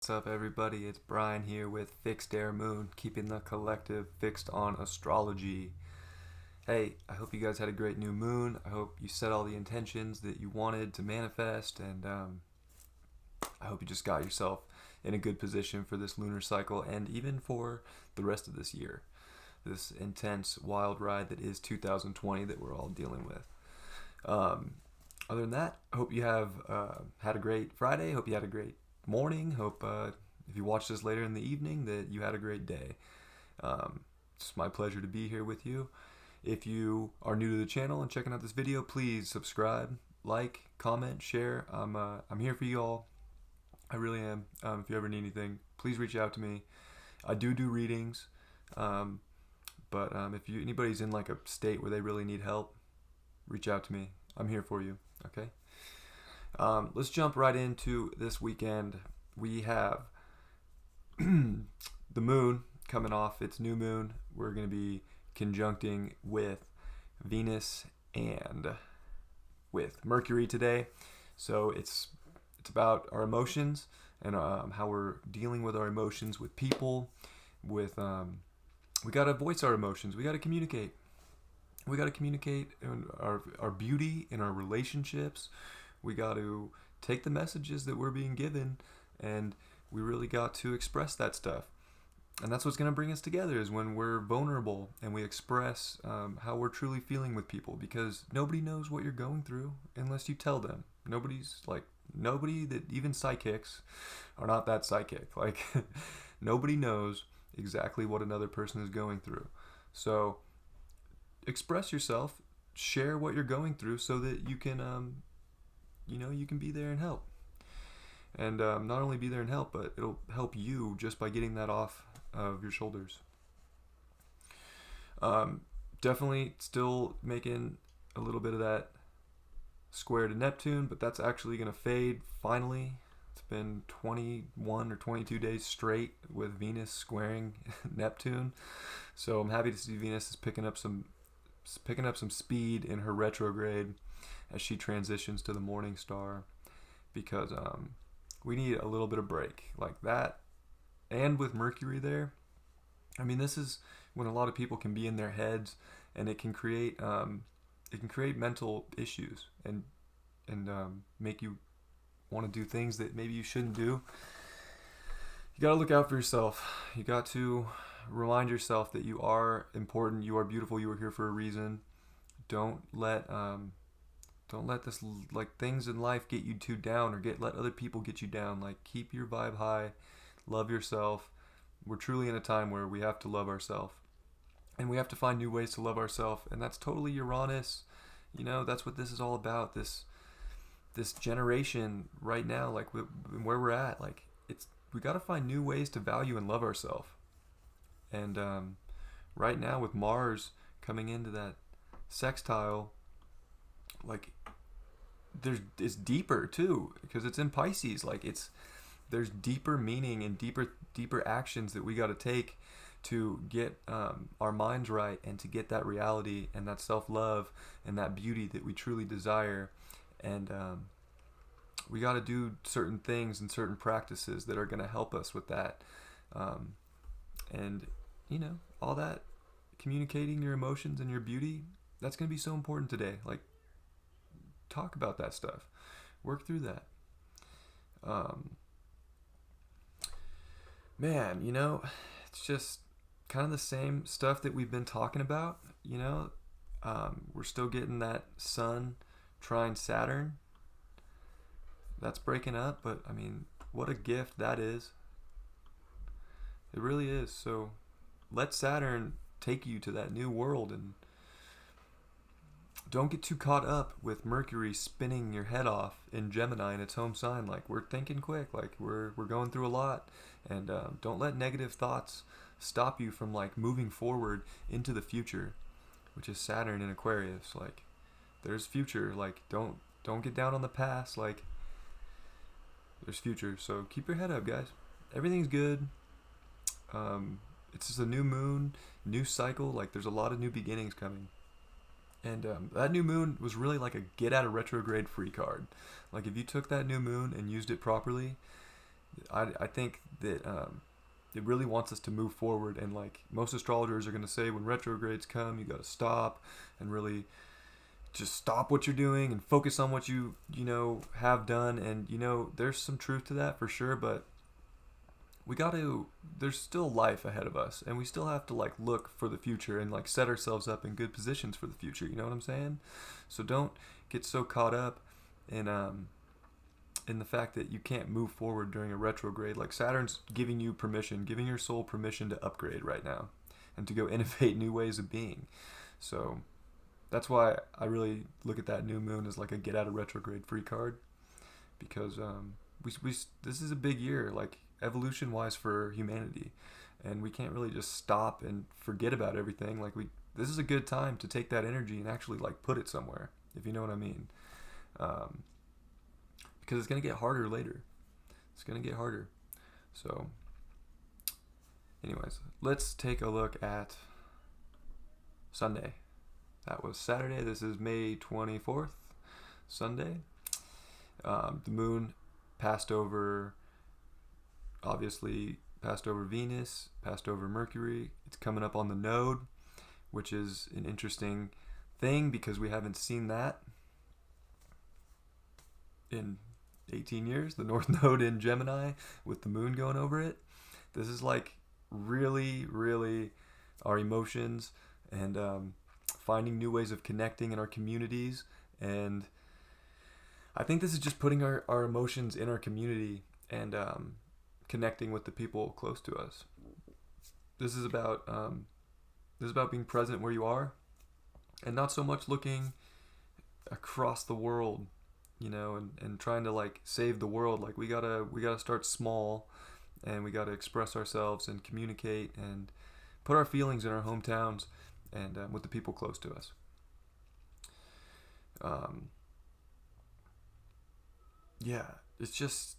What's up, everybody? It's Brian here with Fixed Air Moon, keeping the collective fixed on astrology. Hey, I hope you guys had a great new moon. I hope you set all the intentions that you wanted to manifest, and I hope you just got yourself in a good position for this lunar cycle and even for the rest of this year. This intense, wild ride that is 2020 that we're all dealing with. Um, Other than that, I hope you have had a great Friday. Hope you had a great morning. Hope if you watch this later in the evening that you had a great day. It's my pleasure to be here with you. If you are new to the channel and checking out this video, please subscribe, like, comment, share. I'm here for you all. I really am. If you ever need anything, please reach out to me. I do readings, but if anybody's in like a state where they really need help, reach out to me. I'm here for you. Okay. Let's jump right into this weekend. We have the moon coming off its new moon. We're going to be conjuncting with Venus and with Mercury today. So it's about our emotions and how we're dealing with our emotions with people. With we got to voice our emotions. We got to communicate. We got to communicate in our beauty in our relationships. We got to take the messages that we're being given, and we really got to express that stuff. And that's what's going to bring us together, is when we're vulnerable and we express how we're truly feeling with people, because nobody knows what you're going through unless you tell them. Nobody that, even psychics are not that psychic. Like, nobody knows exactly what another person is going through. So express yourself, share what you're going through, so that you can you can be there and help. And not only be there and help, but it'll help you just by getting that off of your shoulders. Definitely still making a little bit of that square to Neptune, but that's actually going to fade finally. It's been 21 or 22 days straight with Venus squaring Neptune. So I'm happy to see Venus is picking up some speed in her retrograde as she transitions to the morning star, because we need a little bit of break like that. And with Mercury there, I mean, this is when a lot of people can be in their heads, and it can create mental issues and make you want to do things that maybe you shouldn't do. You got to look out for yourself. You got to remind yourself that you are important, you are beautiful, you are here for a reason. Don't let this, like, things in life get you too down, or let other people get you down. Like, keep your vibe high, love yourself. We're truly in a time where we have to love ourselves, and we have to find new ways to love ourselves, and that's totally Uranus. That's what this is all about. This generation right now, like where we're at, like, we got to find new ways to value and love ourselves. And right now with Mars coming into that sextile, like, it's deeper too, because it's in Pisces. Like, there's deeper meaning and deeper actions that we got to take to get our minds right, and to get that reality and that self-love and that beauty that we truly desire. And we got to do certain things and certain practices that are going to help us with that. And all that, communicating your emotions and your beauty, that's going to be so important today. Like, talk about that stuff, work through that. Man, it's just kind of the same stuff that we've been talking about. We're still getting that Sun trine Saturn. That's breaking up, but I mean, what a gift that is. It really is. So let Saturn take you to that new world, and don't get too caught up with Mercury spinning your head off in Gemini in its home sign. Like, we're thinking quick, like we're going through a lot, and don't let negative thoughts stop you from, like, moving forward into the future, which is Saturn in Aquarius. Like, there's future. Like, don't get down on the past. Like, there's future. So keep your head up, guys. Everything's good. It's just a new moon, new cycle. Like, there's a lot of new beginnings coming. And that new moon was really like a get out of retrograde free card. Like, if you took that new moon and used it properly, I think that it really wants us to move forward, and like most astrologers are going to say, when retrogrades come, you got to stop and really just stop what you're doing and focus on what you know have done. And there's some truth to that for sure, but we got to there's still life ahead of us, and we still have to like look for the future and like set ourselves up in good positions for the future, you know what I'm saying? So don't get so caught up in the fact that you can't move forward during a retrograde. Like Saturn's giving you permission, giving your soul permission to upgrade right now and to go innovate new ways of being. So that's why I really look at that new moon as like a get out of retrograde free card, because we this is a big year, like evolution wise, for humanity, and we can't really just stop and forget about everything. Like this is a good time to take that energy and actually like put it somewhere, if you know what I mean. Because it's gonna get harder later. It's gonna get harder. So, anyways, let's take a look at Sunday. That was Saturday. This is May 24th, Sunday. The moon passed over, obviously, passed over Venus, passed over Mercury. It's coming up on the node, which is an interesting thing because we haven't seen that in 18 years, the North Node in Gemini with the moon going over it. This is like really, really our emotions and finding new ways of connecting in our communities. And I think this is just putting our emotions in our community and connecting with the people close to us. This is about being present where you are and not so much looking across the world, and trying to like save the world. Like we gotta start small, and we gotta express ourselves and communicate and put our feelings in our hometowns and with the people close to us. Yeah, it's just,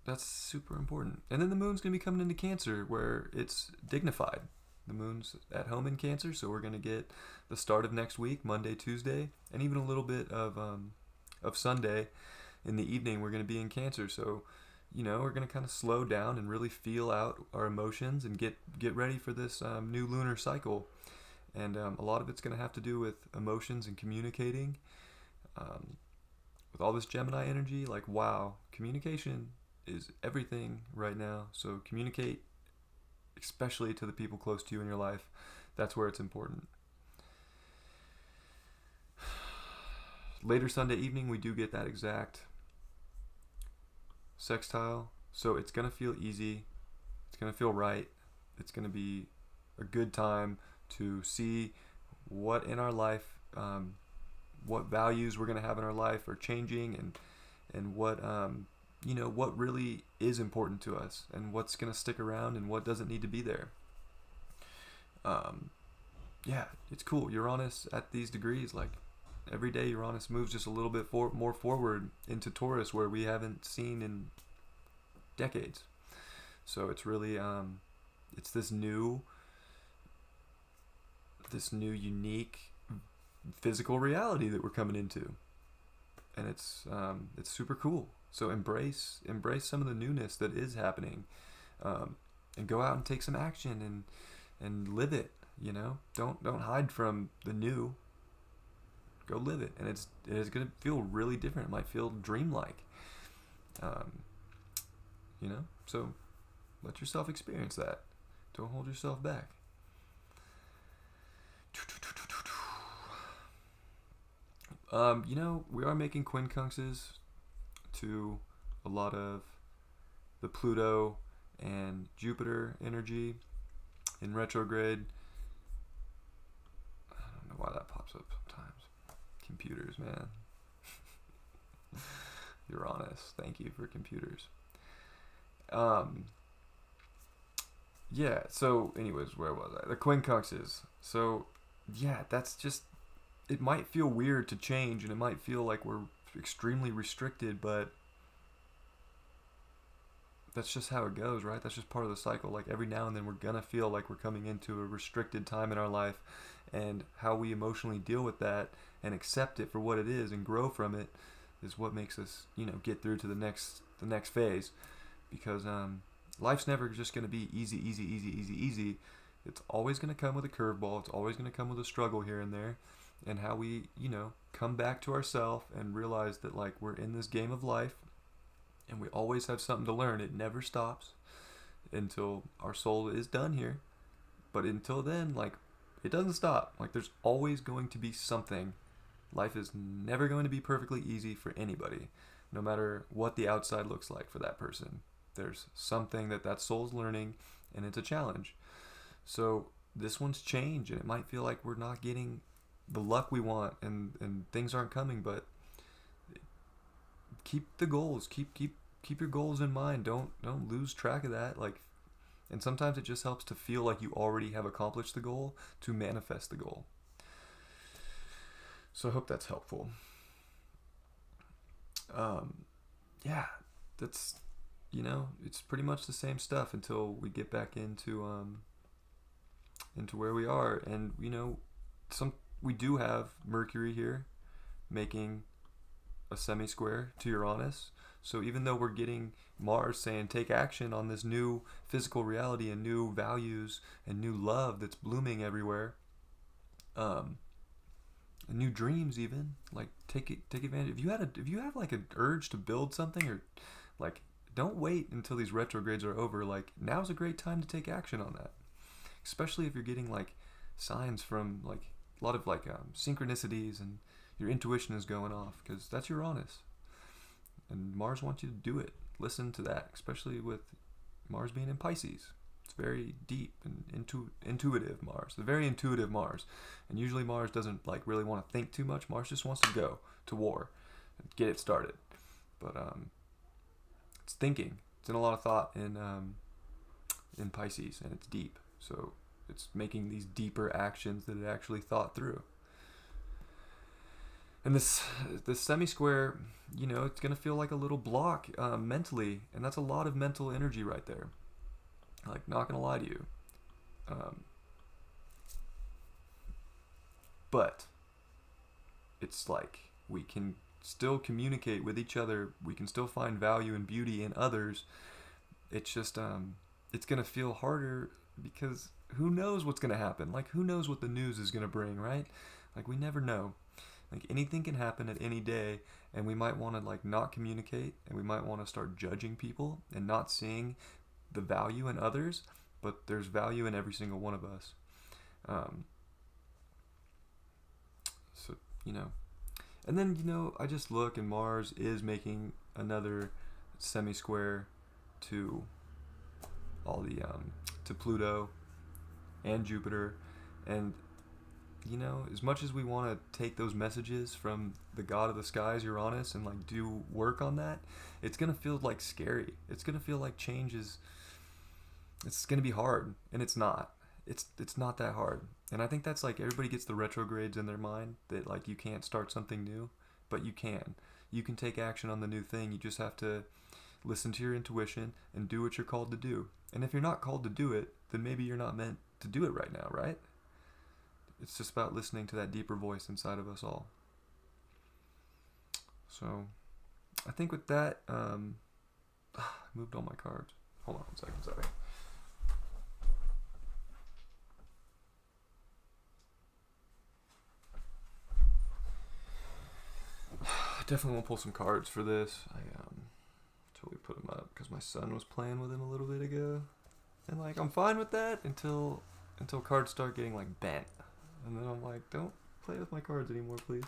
that's super important. And then the moon's gonna be coming into Cancer, where it's dignified. The moon's at home in Cancer, so we're gonna get the start of next week, Monday, Tuesday, and even a little bit of Sunday in the evening. We're gonna be in Cancer, so we're gonna kind of slow down and really feel out our emotions and get ready for this new lunar cycle. And a lot of it's gonna have to do with emotions and communicating. With all this Gemini energy, like wow, communication is everything right now. So communicate, especially to the people close to you in your life. That's where it's important. Later Sunday evening, we do get that exact sextile. So it's going to feel easy. It's going to feel right. It's going to be a good time to see what in our life, what values we're going to have in our life are changing, and what, what really is important to us, and what's going to stick around and what doesn't need to be there. Yeah, it's cool. Uranus at these degrees, like every day Uranus moves just a little bit more forward into Taurus, where we haven't seen in decades. So it's really, it's this new unique physical reality that we're coming into, and it's super cool. So embrace some of the newness that is happening, and go out and take some action and live it. Don't hide from the new. Go live it, and it is gonna feel really different. It might feel dreamlike, So let yourself experience that. Don't hold yourself back. We are making quincunxes to a lot of the Pluto and Jupiter energy in retrograde. I don't know why that pops up sometimes. Computers, man. Uranus, thank you for computers. Yeah, so anyways, where was I? The quincunxes. So, yeah, that's just, it might feel weird to change, and it might feel like we're extremely restricted, but that's just how it goes, right? That's just part of the cycle. Like every now and then we're gonna feel like we're coming into a restricted time in our life, and how we emotionally deal with that and accept it for what it is and grow from it, is what makes us, get through to the next phase. Because life's never just going to be easy, easy, easy, easy, easy. It's always going to come with a curveball. It's always going to come with a struggle here and there. And how we, come back to ourselves and realize that, like, we're in this game of life and we always have something to learn. It never stops until our soul is done here. But until then, like, it doesn't stop. Like, there's always going to be something. Life is never going to be perfectly easy for anybody, no matter what the outside looks like for that person. There's something that soul's learning, and it's a challenge. So this one's change, and it might feel like we're not getting the luck we want, and things aren't coming, but keep the goals. Keep your goals in mind. Don't lose track of that. Like, and sometimes it just helps to feel like you already have accomplished the goal to manifest the goal. So I hope that's helpful. Yeah, that's, it's pretty much the same stuff until we get back into where we are. And, we do have Mercury here making a semi-square to Uranus. So even though we're getting Mars saying take action on this new physical reality and new values and new love that's blooming everywhere, and new dreams, even, like, take advantage. If you have like an urge to build something, or like, don't wait until these retrogrades are over. Like, now's a great time to take action on that, especially if you're getting like signs from like a lot of like synchronicities and your intuition is going off, because that's Uranus. And Mars wants you to do it. Listen to that, especially with Mars being in Pisces. It's very deep and intuitive Mars. The very intuitive Mars. And usually Mars doesn't like really want to think too much. Mars just wants to go to war and get it started. But it's thinking. It's in a lot of thought in Pisces, and it's deep. So it's making these deeper actions that it actually thought through. And this semi-square, it's going to feel like a little block mentally. And that's a lot of mental energy right there. Like, not going to lie to you. But it's like we can still communicate with each other. We can still find value and beauty in others. It's just, it's going to feel harder because who knows what's going to happen? Like, who knows what the news is going to bring, right? Like, we never know. Like, anything can happen at any day, and we might want to like not communicate, and we might want to start judging people and not seeing the value in others, but there's value in every single one of us. So, and then, I just look, and Mars is making another semi-square to all the, to Pluto and Jupiter. And as much as we want to take those messages from the god of the skies, Uranus, and like do work on that, it's going to feel like scary. It's going to feel like change is, it's going to be hard, and it's not. It's not that hard. And I think that's like everybody gets the retrogrades in their mind that like you can't start something new, but you can. You can take action on the new thing. You just have to listen to your intuition and do what you're called to do. And if you're not called to do it, then maybe you're not meant to do it right now, right? It's just about listening to that deeper voice inside of us all. So, I think with that, I moved all my cards. Hold on 1 second, sorry. I definitely want to pull some cards for this. I totally put them up because my son was playing with them a little bit ago. And like, I'm fine with that until cards start getting like bent. And then I'm like, don't play with my cards anymore, please.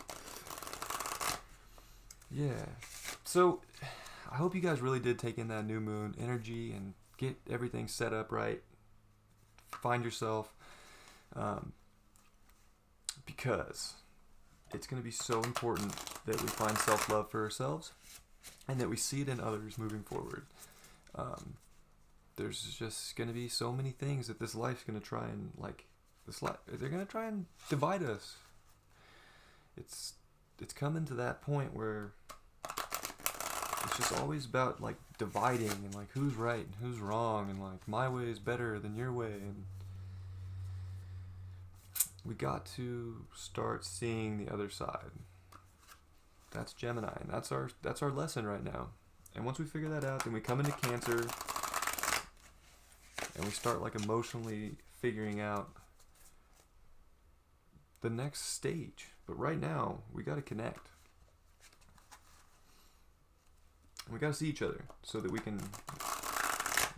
Yeah. So, I hope you guys really did take in that new moon energy and get everything set up right. Find yourself. Because it's going to be so important that we find self-love for ourselves and that we see it in others moving forward. There's just going to be so many things that this life's going to try and like, they're going to try and divide us. It's coming to that point where it's just always about like dividing and like who's right and who's wrong and like my way is better than your way, and we got to start seeing the other side. That's Gemini, and that's our lesson right now. And once we figure that out, then we come into Cancer, and we start like emotionally figuring out the next stage. But right now, we got to connect. We got to see each other so that we can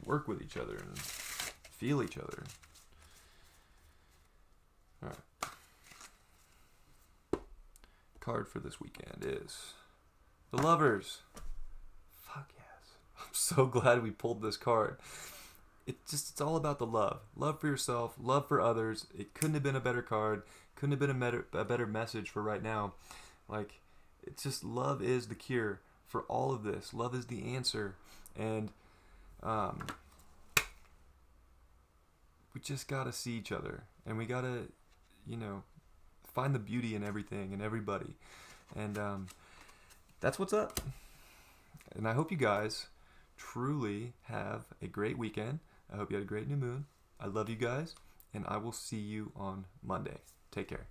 work with each other and feel each other. All right. Card for this weekend is the Lovers. Fuck yes. I'm so glad we pulled this card. It's all about the love. Love for yourself, love for others. It couldn't have been a better card. Couldn't have been a better message for right now. Like, it's just love is the cure for all of this. Love is the answer. And we just got to see each other. And we got to, find the beauty in everything and everybody. And that's what's up. And I hope you guys truly have a great weekend. I hope you had a great new moon. I love you guys, and I will see you on Monday. Take care.